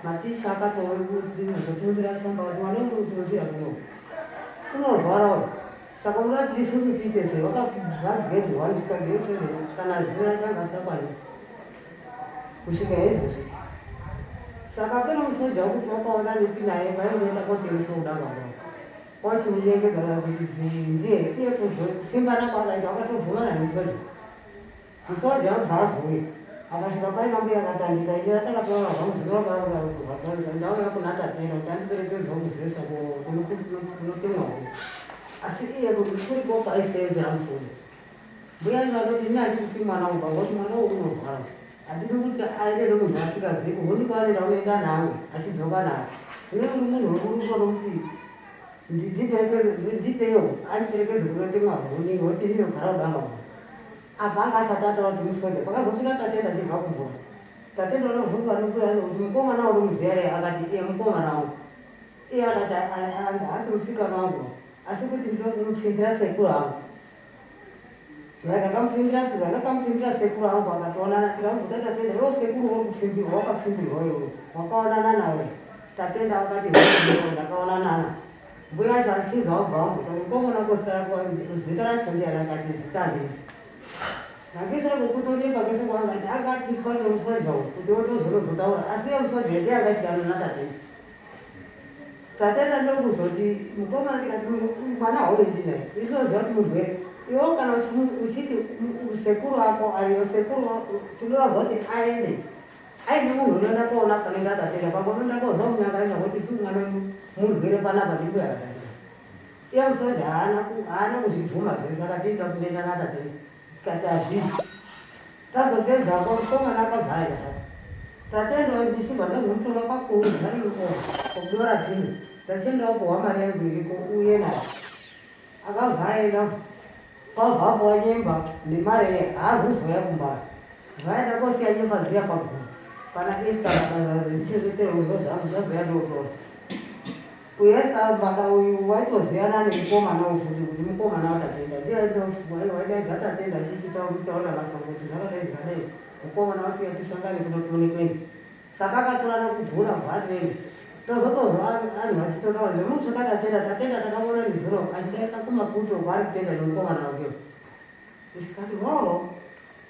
Matisha akatoa kutunzira tsamba kuti vanondotunzira kunorwara saka unoti isusu tiite sei vakagedhi vanosvika gesere kana zina ranga asingakwanisi kusvika izvozvo saka pena musoja wekuti vakaona nepi naye vainoenda kotengesa udanga kwavo wachimunyengedzana kuti ndiye iye kufembana kwakaita vakatovhumana nemusoja musoja abva azouya akasvika paina mbuya akatandika ine atakapaa vamuzinaaaaaa kunatatenda kuti andiperekedza kuzesa kunotemwa asi iye kuti kurikoka aisevera musoja mbuya ivanoti ine handikupi mwana uba ngoti mwana unorwara handidi kuti aende nemunhu asikazivi kuhoni kwaanoenda unoenda nawe achidzoka naye ine kuti munhu wekurukoromuti ndipeyo andiperekedze kunotemwa honi ngoti ndinogara kudamba apa anga asati ataura kuti musoja pakazosvika tatenda achibva kubvura tatenda unovhunga nokuya kuti mukomana uri muziya rei akati iye mukomana wangu iye akati hasi musikana wangu asi kuti ndokumupfimbira sekuru hangu zvakakamupfimbira sekuru hangu akatoonana tikamubvuta tatenda iwo sekuru wokupfimbirwa wakapfimbirwa iwe wakaonana nawe tatenda akati ndakaonanana mbuya acho achizva wabva wambuta mukomana kosako zita racho ndiani akati zita handisi nakisa kukutonepa kese kwangati akati kwane musoja kuti wotozorozotaura asi ye musoja ndiye akashikana natatenda tatenda ndokuzoti mukomana tikati mwana hauendinaye isoziva kuti murwere iwo kana uchiti sekuru ako ariyo sekuru tinorazva kuti aende aine munhu unoenda koona panenge atatenda pako unoenda kozwa munyangarika kuti isi mwana murwere panapa ndimbo yakatatenda iye musoja haana kuzvibvuma zvese akatienda kunoenda natatenda tikati hazvii tazopedzako mukomana akabvaida tatenda ndichibva ndazomutora pakuudzaikokudora tini tachiendawo kuhwa mari yangu iriko uye naye akabva aenda kwabvapo wanyemba nemari haazozoya kumbari vaenda kosiya nyemba dziya paguru pana esta ndichizoteuro zvangu zvazoya dotora uyesabaka uyu waitoziyana nemukomana ufuti kuti mukomana watatenda ndiwaidza tatenda chichitaura masongoti zvakadai zvakadai mukomana wati yatisangane kunotoonekweni saka akatorana kubvura bvatreni tozotozwa anhu vachitotaura zvemutsvakatatenda tatenda takaona nezuro achidaika kumaputo kwaari kutenda nemukomana wakewo isikati voo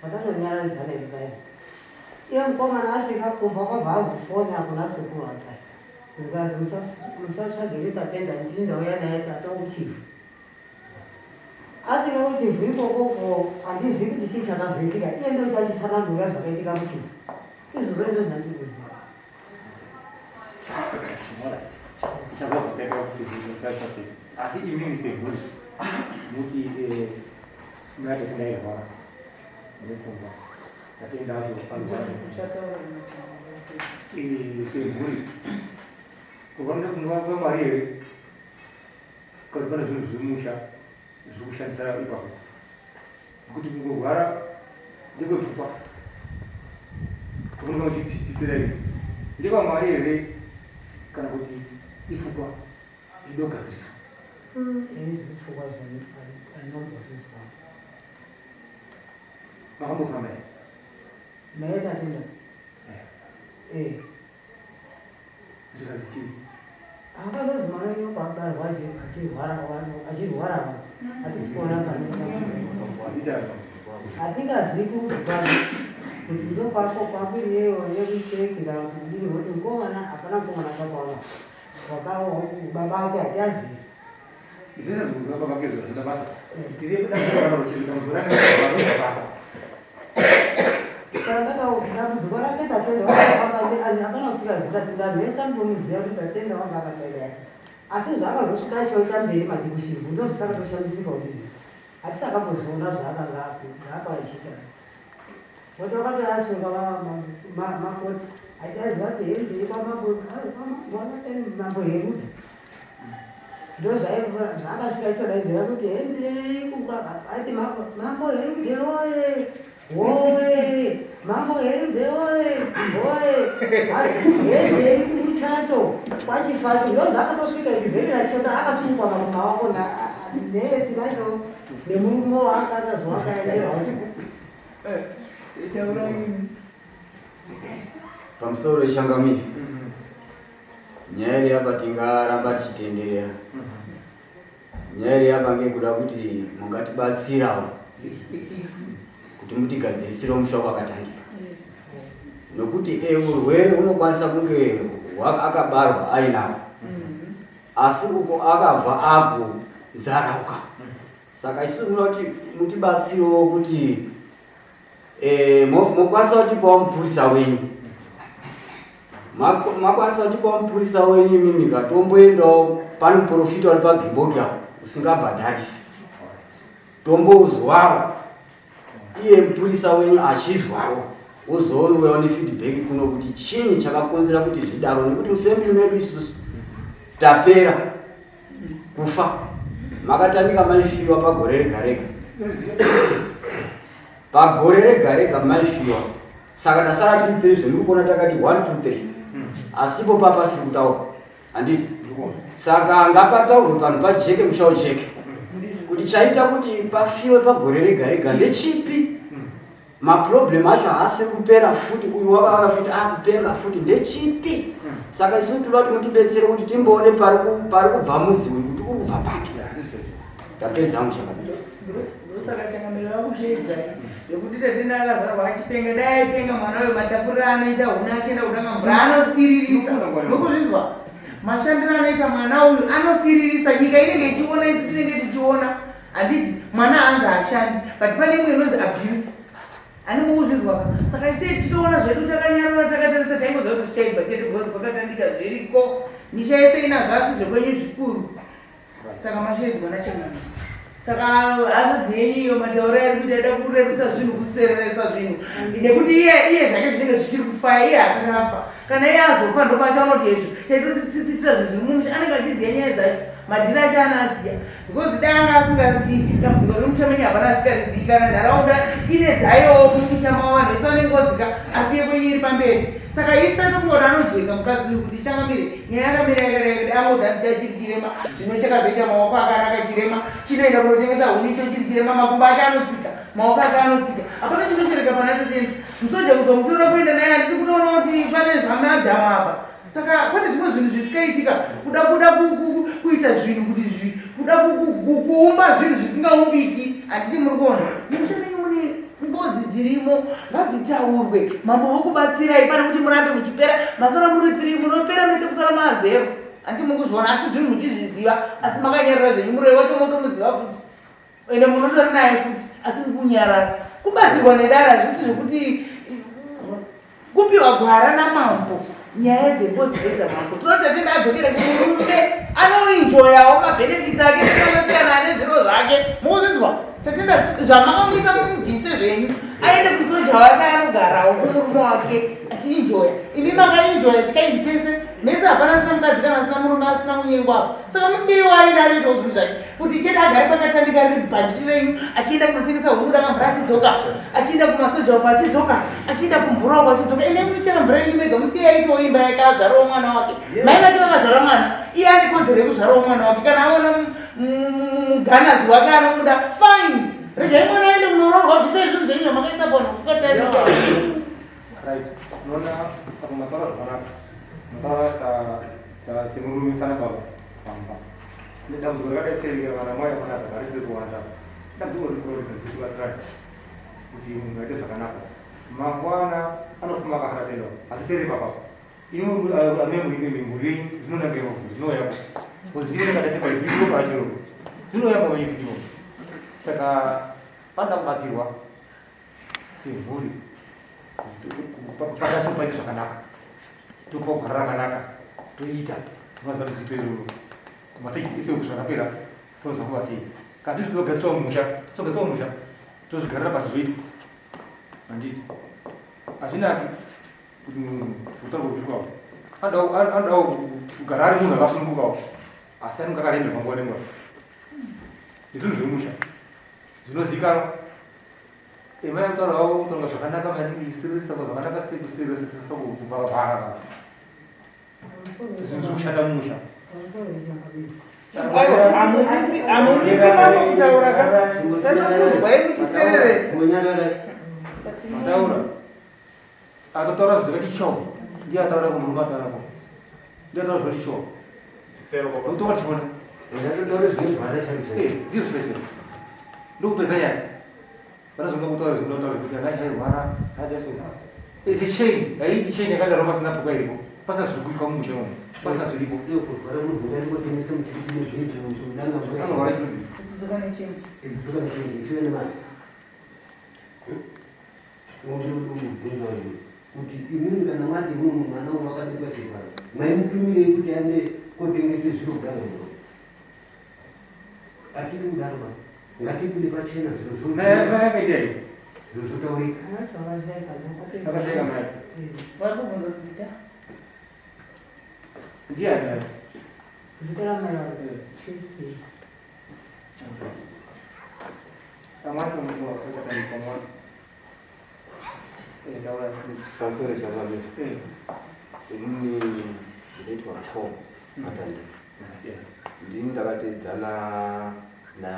vatatonyaradzana ikaya iye mukomana asvika kubva kwabva azofonya kuna sekuru akaya zikazi musatsvagere tatenda ndindauya naye tata uchifu asvika uchifu ikokoko handizivi kuti chii chakazoitika iye ndo chachitsanangura zvakaitika muchifu izvozvo ndo zvandikuziva asi imini seguri muti mrate kunairwara nepfungwa tatendazvo seguri kuvanode kunovakuva mari here kuti pane zvinhu zvimusha zviri kushandisa ipapo kuti kungorwara ndekwepfungwa kumunga muchitsitsirai ndepamari here kana kuti ipfungwa idogadziriswa zvipfungwa zvanomborizwa makambofamba naye tatenda zvikazichii akanozi mwana wenyoka abarwa achirwara hatisipoona hatingazivi kuti ndokwako kwakuriyeyo nekuchekera kuti ndini kuti mukomana hapana mukomana kakwana baba ake hatiazisi saka ndakadambudziko rake tatenda hapana kusvika zita tingamhesa ndomuziva kuti tatenda wanga akataira yake asi zvaakazosvika choita mberi madhikushivu ndo zvitakatoshandisika kuti hatisakambozviona zvaakaichita kuti wakati asvika makoti aidaziva kuti hembei kwamambo herudha ndo zvaakasvika ichodaiziva kuti hendei ati mambo herudha oye woye mambo herudha oye hendei kumuchato kwachifacho ndo zvaakatosvika ikizerera chichota akasungwa makumba wako neesivacho nemurume waakatazowakaenderwa pamusoro weshangami nyaya yapa tingaramba tichitenderera. Nyaya yapa ngekuda kuti mungatibatsirawo kuti mutigadzirisire mushoko wakatandika. Nokuti urwere unokwanisa kunge akabarwa ainawo asi uko akabva akuzarauka. Saka isusu tinoda kuti mutibatsirewo kuti mokwanisa kutipawo mupurisa wenyu. Makwanisa kutipawo mupurisa wenyu imimi katomboendawo pane muprofita uri pagimboki apo usingabhadharisi. Tombouzwawo iye mupurisa wenyu achizwawo. Uzouyawo nefeedback kuno kuti chini chakakonzera kuti zvidaro, nekuti mufamily medu isusu tapera kufa. Makatandika maifiwa pagore rega rega. Pagore rega rega maifiwa. Saka tasara tiri 3 zvenikuona takati 1 2 3. Asipo papa siri kutaura. Handiti? Saka ngapataurwe panhu pajeke mushawo jeke. Kuti chaita kuti pafiwe pagore rega rega ndechipi? Maproblem acho haasi kupera futi, uyu wakava futi akupenga futi ndechipi? Saka isusu tinoda kuti mutibetsere kuti timboone pari kubva muziwe kuti uri kubva papi. Tapedza muchakadini. Saka changamiro yakushedza yekuti tatina akazvarwa achipenga, dai aipenga mwana uyo matakura anoita huna achienda kutanga mvura anosiririsa. Nokuzvinzwa mashandiro anoita mwana uyu anosiririsa, nyika inenge ichiona, isu tinenge tichiona. Handiti mwana haanzi ashandi, but pane imwe inonzi abuse. Ani mukuzvinzwa. Saka ise tichiona zvedu takanyarara takatarisa taingoziva kuti tichaibva chete because kwakatandika zveriko. Nyika yese ina zvasi zvekwenyu zvikuru. Saka mashedzwa nachangamiro. Saka hazvidziyiyo matauro ari kuti ada kurerutsa zvinhu, kusereresa zvinhu. Nekuti iye zvake zvinenge zvichiri kufaya, iye haasati afa. Kana iye azofa ndobacha unoti hezvo taitotitsitsira zvinhu zviri mumusha, anenge achiziva nyaya dzacho. Madhira acho anaziya. Because dai anga asingazivi, dambudziko remusha menyu hapana asikarizivi. Kana nharaunda ine dzayowo mumusha mavo vanhu vese vanenge vozika asi yekwenyu iri pamberi. Saka isi tatofunga anojeka mukadzi uyu kuti changamire nyaya yakamira yakareka angoda chachiri chirema, zvino chakazoita maoko ake anaka chirema, chinoenda kunotengesa huni icho chiri chirema, makumbo ake anotsika, maoko ake anotsika. Hapana chinochereka pana totenda. Musoja kuzomutora kuenda naye handiti kutoona kuti pane zvamadhamu apa. Saka pane zvimwe zvinhu zvisikaitika, kuda kuita zvinhu kuti kuda kuumba zvinhu zvisingaumbiki. Handiti muri kuona mumushemenyu mune ngozi dzirimo, ngadzitaurwe. Mambo vokubatsirai, pane kuti murambe muchipera masara muri 3 munopera mese kusara mazero. Handiti mukuzviona, asi zvinhu muchizviziva, asi makanyarara zvenyu muroi wacho motomuziva futi, ende munotori naye futi, asi mukunyarara. Kubatsirwa nedara zvisi zvekuti kupiwa gwara namambo. Nyaya dzengozi dzamambo tinoti atenda adzokere kumurume anoenjoyawo mabenefits ake akasiyana nezviro zvake. Mukuzvinzwa tatenda zvamakamisa mumubvise zvenyu aende kusoja wake anogarawo kumurume wake achienjoya. Imi makaenjoya chikaindi chese mese hapana asina mukadzi kana asina murume asina munyengo apo. Saka musiiri waida anoitawo zvinhu zvake kuti chete agare pakatandika riri bhanditi renyu achienda kunotengesa hunuda mamvura achidzoka, achienda kumasoja uko achidzoka, achienda kumvura uko achidzoka. Ende munochera mvura yenyu mega, musiye aitawo imba yake azvarawo mwana wake. Mai vake vakazvara mwana, iye ane kodzero yekuzvarawo mwana wake. Kana aona muganazi wake anomuda fine, regai mwana aende kunoroorwa, bvisai zvinhu zvenyu zvamakaisa pano kukatandika. Nona apa mataura zvakanaka, mataura semurume sana baba pamba. Ndambudziko rakadai seiri kana mai afana agarise kuwanza. Dambudziko rikuti vatraki kuti munhu aite zvakanaka. Mangwana anofuma akaratendwa asiperi papa. Ino amemuri mburi yenyu zvinonangirwa kuti zvinoyapa. Kuti ndine kadatekwa ndiro pachero. Zvinoyapa venyu kuti saka panda kubatsirwa semhuri pakasi paita zvakanaka, tokogara rakanaka, toita tinoziva kuti zvipero matekisi zvakapera tozvakuva sei. Kana tizvinogadziriswa mumusha, togadziriswa mumusha, tozvigarira pasi pedu. Handiti hazvinaki kuti munhu sekutaurwa kuzvikwawo anodawo kugara ari munhu akasunungukawo, asi anenge akaremera panguva nenguva. Nezvinhu zvemusha zvinozivikanwa. Imai anotaurawo kutaura zvakanaka maningi, seresa zvakanaka sekuseresa kubvara zvinhu zvekushanda mumusha. Hamudisi mambo kutaura tatokuzwai muchisereresa. Mataura atotaura zvakati chovu, ndiye ataura kumurume ataurako. Ndio ndio sure. Sero kwa Ndio watu wana. Ndio ndio baada cha Ndio sio. Ndio pesa Wanazunguka kutoa ndio kutoa hayo mara hadi sio. Ese chain, aí chain ya kada Roma sinapo kairipo. Pasa suluku kwa Mumusha mwe. Pasa sulipo. Hiyo kwa Mungu ndio alikuwa tenisa mtikitini hivi ndanga mbele. Kama wale hizi. Zizokana change. Izituka ni chenzi, ikiwe ni mali. Mungu kuti imini kana mati munhu mwana wakati kwa chipara. Maimutumire kuti ande kotengese zviro kudaro. Atiri kudaro ba. Ngatikude pachena zviro zvo. Na idea. Zviro zvotaurika. Akasheka mai. Varikubvunza zita. Ndiani? Zita la mai wake. Kristi. Kamata mtu kutoka ni pamoja. Dawa Pastor Shalom. eh. Ini inaitwa Tom Matandi. Ndini ndakatedzana na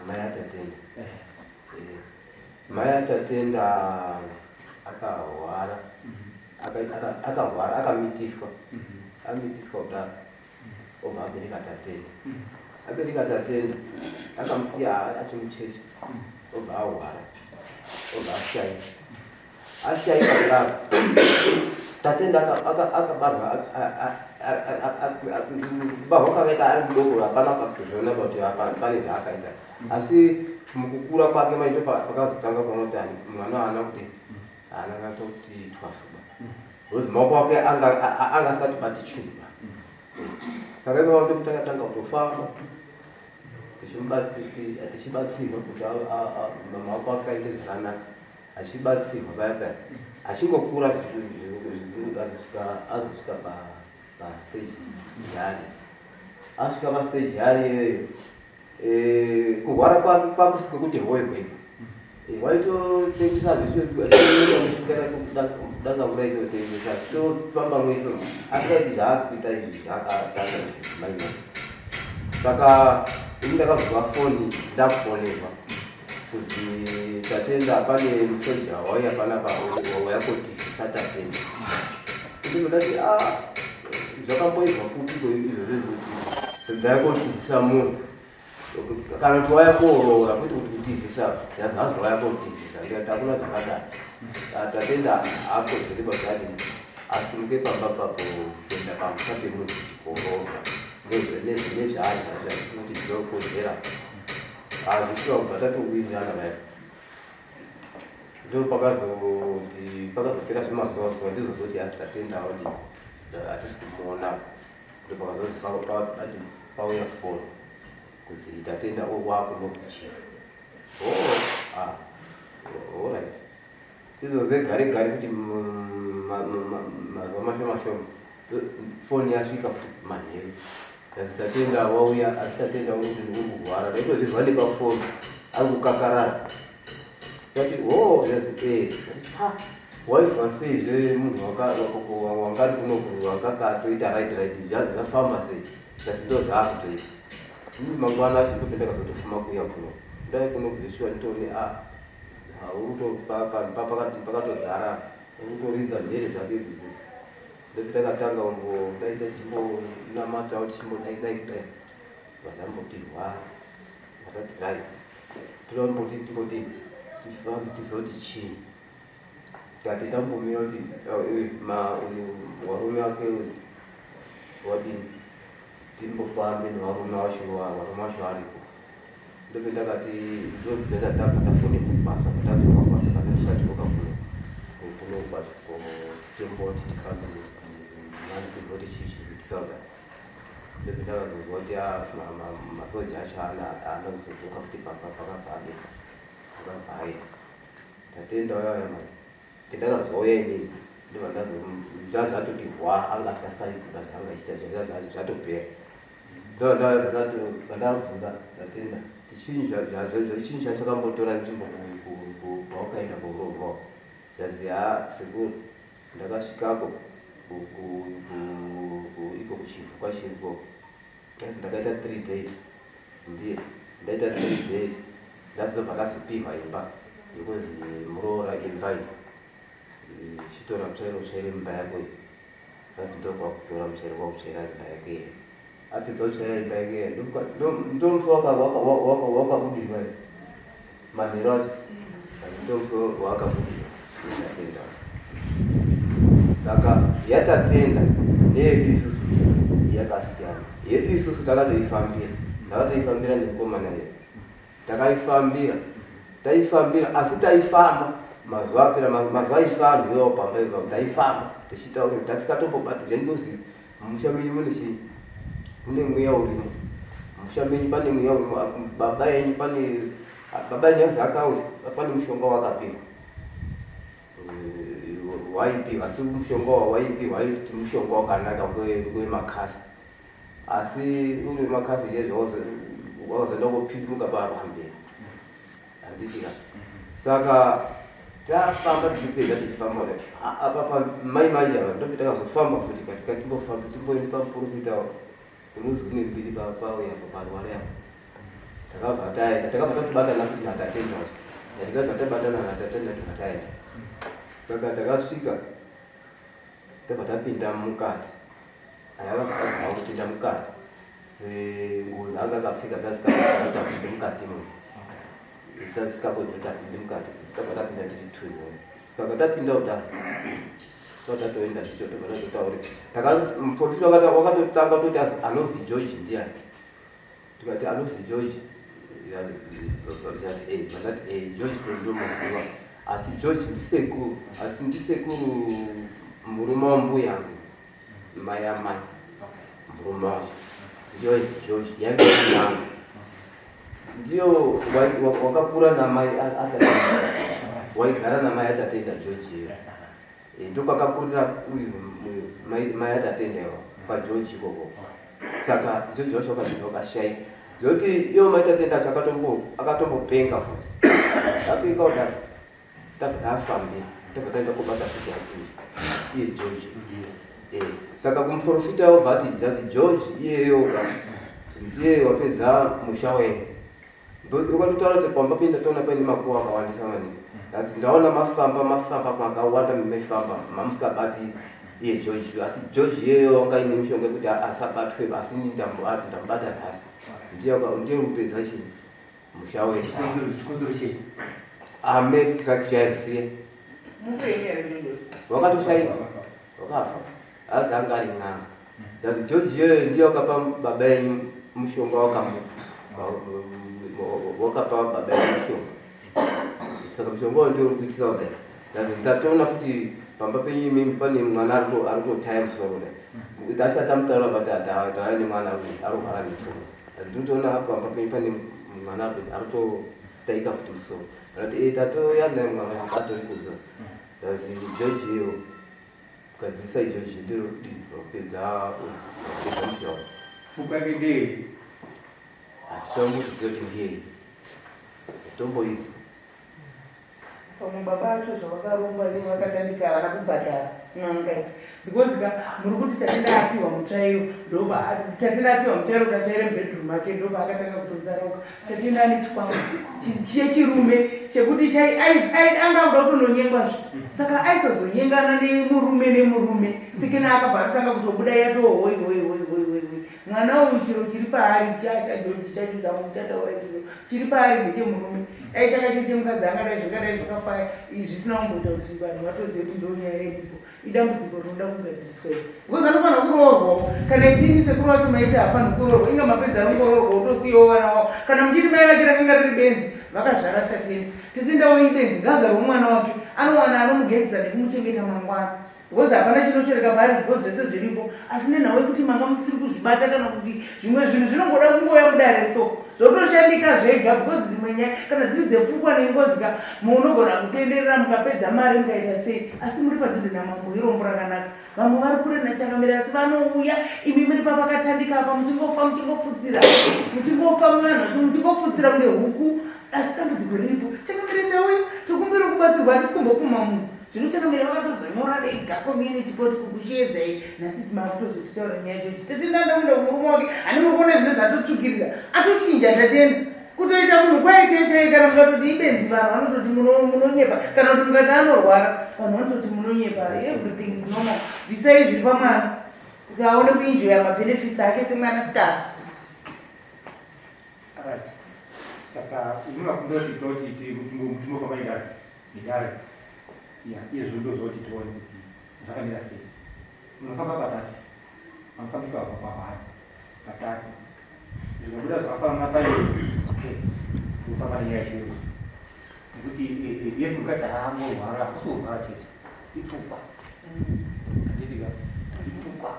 mai atatenda. Mai atatenda akahwara. Akahwara akamitiswa. Amitiswa kudaro. Obva abereka tatenda. Abereka tatenda. Akamusiya achimucheche. Obva ahwara. Obva ashayika. Ashayika kudaro. Tatenda akabarwa bahwakaita ari mudoko hapana kakuzviona kuti pane zvaakaita asi mukukura kwake maito pakazotanga kuona kuti mwana haana kuti haana nyatsa kuti twasuba because maoko ake anga asikatibati chuba saka ipapo ndipo takatanga kutofamba tichibatsirwa kuti maoko ake aite zvakanaka achibatsirwa paya paya achingokura azosvika pastage yari asvika pastage yari kurwara kwake kwakusvika kuti hwehwe waitotengesa zvisodanga mura ichotengesa tofamba mweso asikaiti zvaakuita izvi zvakatanga maina saka ini ndakazova foni ndakufonerwa kuzi tatenda pane musoja wauya panapa wauyakotisisa tatenda ndinodati zvakamboizwa kupi izvozvo ndayakotisisa munhu kana kuti waya koorora kwete kuti kutizisa yazazi waya kotizisa ndikati hakuna zvakadai tatenda akodzere bagadi asimuke pamba papo kuenda pamusa pemunhu kuti koorora nezvaari kuti zvinokodzera azvishuwa kubva tatowinzana naye ndo pakazopera zvemazuva ndizozoti asi tatenda kuti hatisi kumuona ndo pakazozi pauya foni kuzi tatenda wakunokuchiva alright tizoze gare gare kuti mazuva mashoma foni yasvika futi manheru asi tatenda wauya asi tatenda urikugwara ndaitozvizwa nepafoni ari kukakarara yati waizwa seizve munhu wangari kunoku wangakatoita right zvafamba sei asi ndo zvaakutoita mangwana acho ndope ndakazotofuma kuya kuno ndai kunobvishiwa nditoni pakatozara urikutoridza mhere dzake idzizi ndope takatanga daita chimbonamata kuti chimbodaidai kudai vazamboti vatati right tinomboti tifambe tizoti chii kati tambomira kuti warume wake wadini timbofambe nevarume vacho varipo ndope ndakati ndozvezatafone kubasa kutatuka kwasa kana tisatifoka kunobasa timboti tifambe tizoti chichiitisauda ndope ndakazozwa kuti masoja acho ana kuzodzoka futi pakabhade akabvaye tatenda wayauya mai pendakazouya inini ndovandazvatoti anga asikasaidzika zvaangachita zvatopera ndovandabvunza tatenda chinyi chachakambotora nzvimbo kwaukaenda kurovao zvazi sekuru ndakasvikako iko kuchivu kwachiriko ndakaita 3 days ndiye ndaita 3 days ndazobva ndazopihwa imba yokuzi muroora invite chitora tsvairo tsvaire mumba yako basi ndoka kutora mchele kwa kuchera ibake apita kuchera ibake ndomfu waka budi vale manero ndomfu waka budi atenda saka yatatenda neyeduisusu yakasiyana yedu isusu takatoifambira nekomana yedu taifambira asi taifamba mazuva aifamba yopamba iva taifamba tichitaura tasikatombobata zvendozi mumusha menyu mune mweya urimo mumusha menyu pane mweya urimo baba yenyu azakauya pane mushonga wakapiwa waipiwa asi mushonga waipiwa waiti mushonga wakanaka wemakasi asi uri makasi yezvose wazenda kupinduka pahambeni handitika saka tafamba tichipedza tichifamba apa mai manje ava ndopi takazofamba futi katika timbofamba timboende pamuprofita unozwi kune mbiri pauya parware apo takabva taenda takabva tatibatana futi natatenda yatikabva tabatana natatenda tibva taenda saka takasvika tabva tapinda mukati ayakazokadzawo kupinda mukati senguo dzanga akapfeka dzazikapinde mukati dzazikapinde mukati tabva tapinda tiri twino saka tapinda kudaro tatoenda tichotobva muprofita wakatotanga toti anozi George ndiani tikati anozi George vandati George tondomuziva asi George ndisekuru asi ndisekuru murume wambuya yangu mai amai murume wacho George yangu ndiyo wakakura namai atatenda waigara namai atatenda George ndokwakakurira uyu mai atatenda paGeorge ikoko saka izvo zvacho wakashaya zoti iyo mai atatenda acho akatombopenga futi apenga kudati tabva tafambira tabva taenda kobata futi iye George saka kumuprofita wabva ati ndazi George iyeyo ndiye wapedza musha wenyu ukatotaura kuti pamba pinda toona paine makuva akawandisa maningi asi ndaona mafamba makawanda memefamba mamusikabati iye George asi George iyeyo wanga ine mishonga yekuti asabatwe asi ndambata nhasi ndiye rupedza chii musha wenyu ame kusakushayisiye wakatoshaika wakafa asi anga ari n'anga ndazi George iyeyo ndiye wakapa baba yenyu mushonga wakapa baba yenyu mushonga saka mushonga ndio uri kuitisa kudai ndazi ndatoona futi pamba penyu imimi pane mwana arikutotaya musoro dai asati amutaura bati tava nemwana arorwara nesoro ndinotoona pamba penyu pane mwana aritotaika futi musoro ati tatoyanda mwana atori kuza ndazi George iyeyo kukadzisa George ndiro pedza musoro pfuka ngei hatitombotiziva kuti ngei mitombo idzi pamwe baba acho zvavakarongwa ivo vakatandika havana kubhadhara n'anga because muri kuti tatenda apiwa mutsvairo ndobva tatenda apiwa mutsvairo tachaire mubedroom ake ndobva akatanga kutonzarauka tatenda ane chikwama chechirume chekuti anga kuda kutononyengwazve saka aisazonyengana nemurume sekena akabva atotanga kutobuda yatohoi mwana uyu chiro chiri paari chajoji chataura izvo chiri paari ndechemurume aichaka chechemukadzi angadai zvingadai zvakafaya zvisina kumboita kuti vanhu vatozive kuti ndonyaya iripo idambudziko rinoda kugadziriswa iri because anofanira kuroorwawo kana inini sekuru wacho maiti hafaniri kuroorwa inga mapedza arongoroorwa utosiyiwo vana wavo kana muchiti mai vake rakanga riri benzi vakazvara tatenda ibenzi ngazvarwe mwana wake anowana anomugezesa nekumuchengeta mangwana because hapana chinoshereka paari because zvese zviripo asi nenhau yekuti manga musiri kuzvibata kana kuti zvimwe zvinhu zvinongoda kungoya mudare so zvotoshandika zvega because dzimwe nyaya kana dziri dzepfungwa nengozika munogona kutenderera mukapedza mari mukaita sei asi muri padhuze namambo irombo rakanaka vamwe vari kure nachakamira asi vanouya imi muri papakatandika apa muchingofutsira muchingofutsira kunge huku asi dambudziko riripo chakamira chauya tokumbira kubatsirwa hatisi kumbopuma munhu zvino chakamira vakatozonyora dega community poti kukuchiedzai nhasi makutozotitaura nyaya yacho tatenda ndaunda murume wake ane mukona zvine zvatotsvukirira atochinja tatenda kutoita munhu kwaichechei kana mukatoti ibenzi vanhu vanototi munonyepa kana kuti mukati anorwara vanhu vanototi munonyepa. Everything is normal. Bvisai zviri pamwana kuti aone kuenjoya mabenefits ake semwanasikana. Alright. Saka unoona kundoti tinofamba igare. Izvo ndozvoti tione kuti zvakamira sei. Munofamba patatu. Anofamba patatu. Zvinobuda zvakafanana pale. Kufamba nenyaya chero. Nekuti Yesu mukati anorwara kusogara chete. Ipfupa. Handidika. Ipfupa.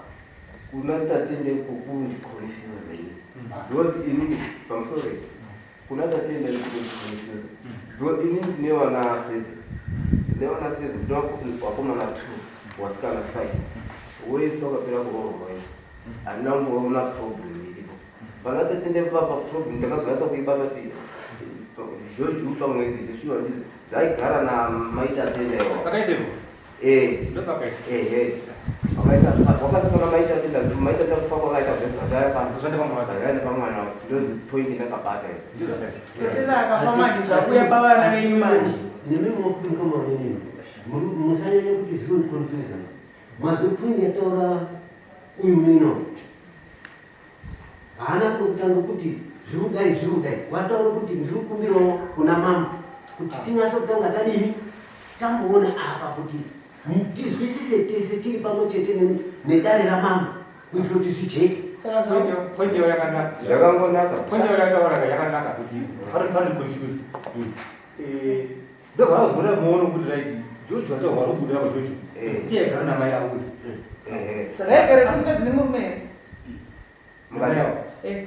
Kuna tatende kufundi confuse hii. Because ini pamusore. Kuna tatende confuse. Do ini tinewa na save drop wakoma na 2 wasikana 5. Wewe soka pela kuroho wewe. Anambo una problem ilipo. Bana tatende papa problem ndakazoyasa kuibaba ti. George upa mwengi sio ndizo. Dai gara na maita tende. Pakaisebo. Ndo pakaisebo. Wakati kuna maisha tena kufanya kwa laika sasa hapa Tusende pamoja. yaani pamoja na ndio point inakapata Ndizo sasa. Tena akafama ndizakuya pawana venyumanji. Nime mwafundi kama nini? Musanya kuti zero confusion. Mazopundi atora uyu mino. Ana kutanga kuti zvirudai. Wataura kuti ndikumbiro kuna mama. Kuti tinyaso kutanga tadini. Tamboona apa kuti tizwisise tese tiri pamwe chete nedare ramama kuitira kuti zvijeke. Saka Pointi yakanaka. zvakangonaka Pointi yakaona yakanaka kuti pari confused. Ndo vakagura muono kuti right. Jojo ndo warubudira pajojo. Tiye kana mai auri. saka yagara semukadzi nemurume. mukata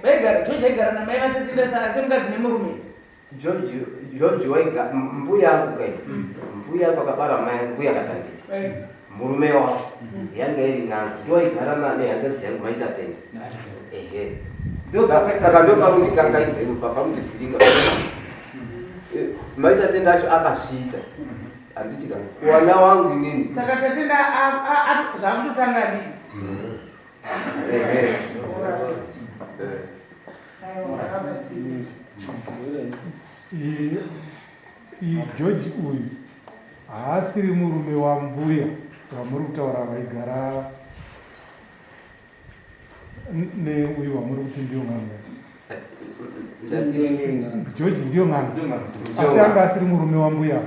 Vaigara George aigara namai vatatira sara semukadzi nemurume. George waiga mbuya yangu kai mbuya pakabara mai mbuya katandika murume wa yanga iri nganga ndio igara naye handazi yangu maita tende ndio saka ndio pamunika kaidze papa mutifiringa maita tende acho akazviita handiti kana kuwana wangu nini Saka tatenda zvakutotanga dii. Aiwa akabatsiri. George uyu haasiri murume wambuya wamuri kutaura vaigara neuyu wamuri kuti ndio ng'anga. George ndio ng'anga asi anga asiri murume wambuya.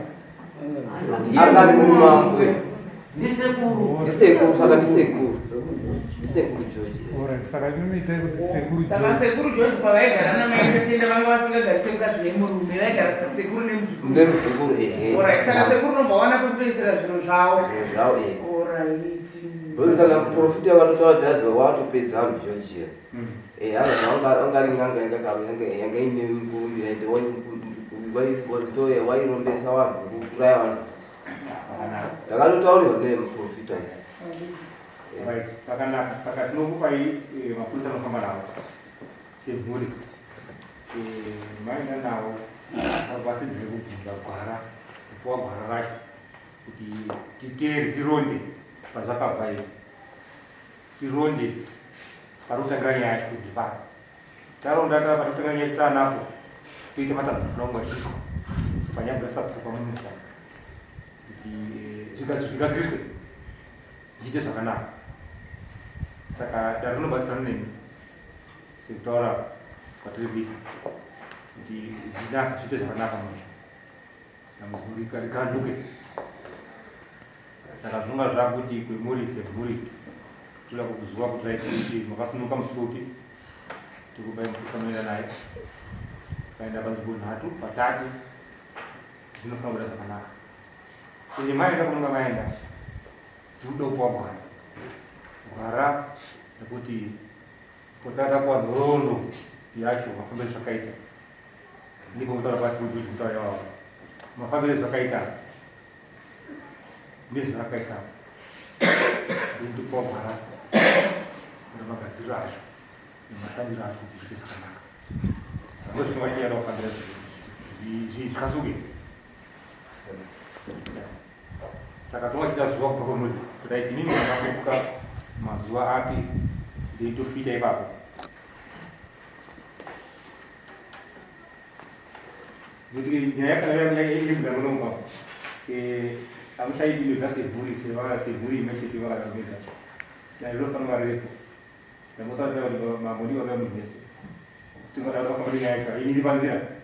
angari murume wambuya Ndisekuru. saka ndisekuru George. Alright, saka inoitai kuti sekuru Saka sekuru George pavaigara namai tatenda vanga vasingagari semukadzi nemurume vaigara saka sekuru nemuzukuru. Ndemuzukuru Alright, saka sekuru unombwaona kwekutoisira zviro zvavo. zvao Alright. kana profita vatotavadzazwa watopedza anhu George angari ng'anga yanga ine murumbi wairombesa vanhu kuuraya vanhu takatotaurirwa nemuprofita Right. Pakanaka. Saka tinokupai mapurisa anofamba nawo semhuri. Maenda nawo vasidzire kubvunza gwara, kupuwa gwara racho kuti tironde pazvakabva iyo. Tironde parikutanga nyaya yacho kuti pano. Taronda parikutanga nyaya yacho taanapo toita matambudziko panyaya dzasapfuka mumusha kuti zvigadziriswe zviite zvakanaka. Saka dare rinobatsirana nemi sekutaura kwatiri kuita kuti zvinaka zviite zvakanaka musha namuzuri rikanduke. Saka zvinonga zvava kuti kwemhuri semhuri toda kukuziva kuti raiti makasimuka musupi tikupai mukusa unoenda naye kaenda panzvimbo 3 zvinofana kuda zvakanaka. Maenda kunonga maenda tikuda kupuwa gwara nekuti potatapuwa nhoroondo yacho mafambiro zvakaita ndiko kutaura pasi kuti kutaura wavo mafambiro zvakaita ndezvavakaisa ndikupuwa gwara nemagadziriro acho nemashandiro acho kuti zviite zvakanaka. Saka zvinova chiyada kufambira zvikasuke. Saka tonga zuva kubva kwemuri kudaiti inini ndakamuka mazuva api ndeitofita ipapo. Jadi nyaya kalau yang ini bukan ngomong kamu saya di luar seburi masih di luar kamu itu. Nah lu kan mari itu. Kamu tahu dia mau di orang Indonesia. Cuma ada orang kembali nyaya ini di Banzia.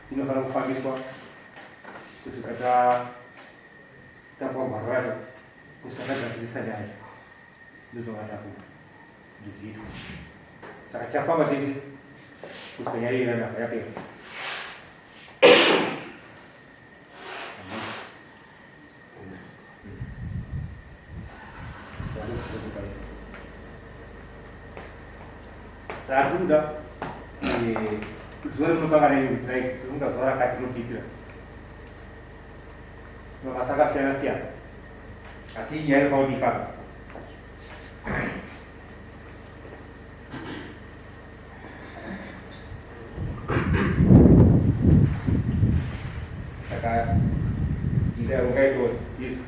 Ini orang family kok. Itu kata tak mau marah. Terus kata tak bisa nyaya. Itu soal aku. Di situ. Saya cakap apa sih? Terus nyaya ada apa ya? Saat itu dah, suara merupakan yang baik, itu enggak suara kaki lu gitu. Masalah sia-sia, asih nyari kau di fak. Sekarang kita bukan itu.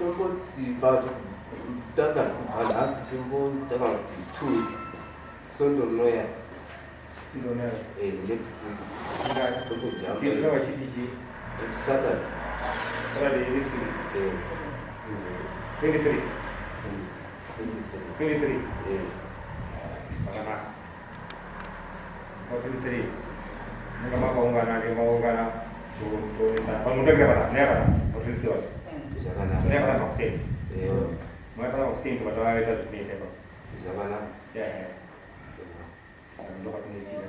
Tombo tiba dakan alas tombo dakan tu sondo noya Indonesia. next week Enggak. tombo jam Kita lewat sini. Saturday Kalau di sini. 23. 23. Karena mau 23. Nggak mau nggak tuh saya kalau muda berapa? Berapa? Mau 23. bisa kana Saya pernah vaksin. eh Mau pernah vaksin kepada kita ini saya. bisa kana Ya. Saya dapat ini sih.